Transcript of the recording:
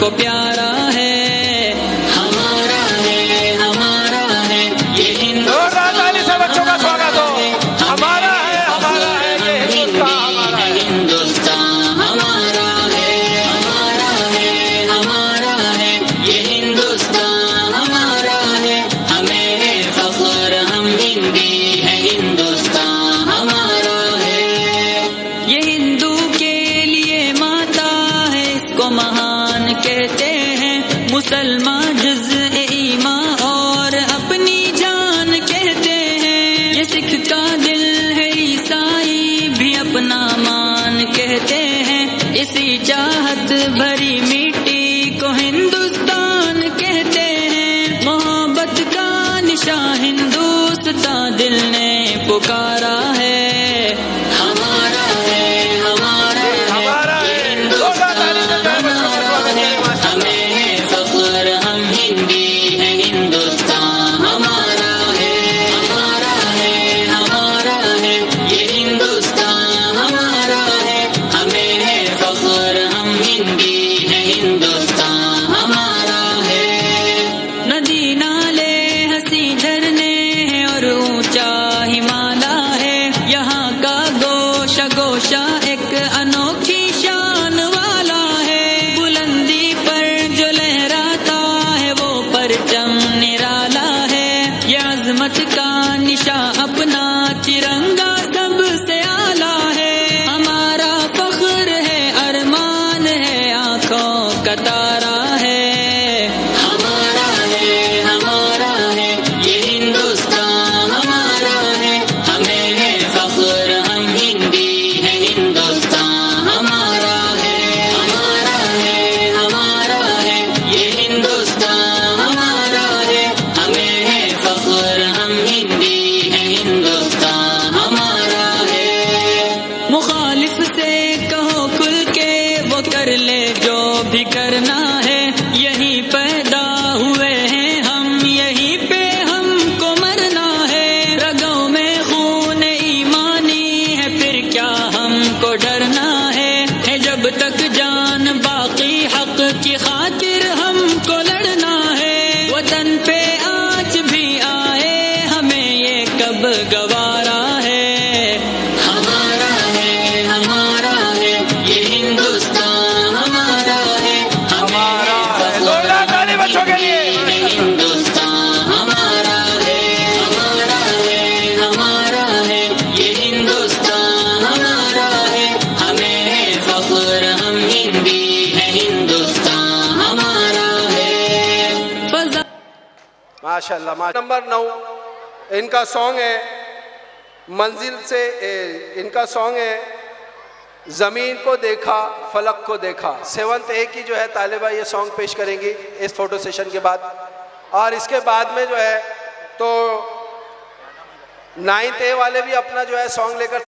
को प्यारा है, हमारा है ये हिंदुस्तान। से बच्चों का स्वागत हो। हमारा है ये हिंदुस्तान, हमारा है ये हिंदुस्तान हमारा है। हमें है फख्र, हम हिंदी है, हिंदुस्तान हमारा है। ये हिंदू के लिए माता है, इसको महान कहते हैं। मुसलमान जुज़-ए ईमान और अपनी जान कहते हैं। ये सिख का दिल है, ईसाई भी अपना मान कहते हैं। इसी चाहत भरी मिट्टी को हिंदुस्तान कहते हैं। मोहब्बत का निशान हिंदुस्तान दिल ने पुकारा है, हमारा है ये हिंदुस्तान हमारा है। हमें है फख्र, हम हिंदी है, हिंदुस्तान हमारा है ये हिंदुस्तान हमारा है। हमें है फख्र, हम हिंदी है, हिंदुस्तान हमारा है। नदी नाले हंसी झरने हैं और ऊंचा हिमालय है। यहाँ का गोशा एक अनोखी शान वाला है। बुलंदी पर जो लहराता है वो परचम निराला है। ये अजमत का निशा अपना तिरंगा सबसे आला है। हमारा फख्र है, अरमान है, आंखों का तारा है। हमारा है ये हिंदुस्तान हमारा है। हमें है फख्र, हम हिंदी है, हिंदुस्तान हमारा है ये हिंदुस्तान हमारा है। हमें है फख्र, हम हिंदी है, हिंदुस्तान हमारा है। मुखालिफ से कहो खुल के, वो कर ले जो भी करना है। यहीं पैदा हुए हैं हम, यहीं पे हमको मरना है। रगों में खून ईमानी है, फिर क्या हमको डरना है। जब तक जान बाकी हक की खातिर हमको लड़ना है। वतन पे आज भी आए हमें ये कब गवारा है। हमारा है ये हिंदुस्तान हमारा है। हमारा है। जोरदार ताली बच्चों के लिए। हिंदुस्तान हमारा है ये हिंदुस्तान हमारा है। हमें है फख्र, हम हिंदी है, हिंदुस्तान हमारा है। माशाल्लाह। नंबर 9 इनका सॉन्ग है मंजिल से। इनका सॉन्ग है ज़मीन को देखा फलक को देखा। 7th A की जो है तालिबा ये सॉन्ग पेश करेंगी इस फोटो सेशन के बाद। और इसके बाद में जो है तो 9th A वाले भी अपना जो है सॉन्ग लेकर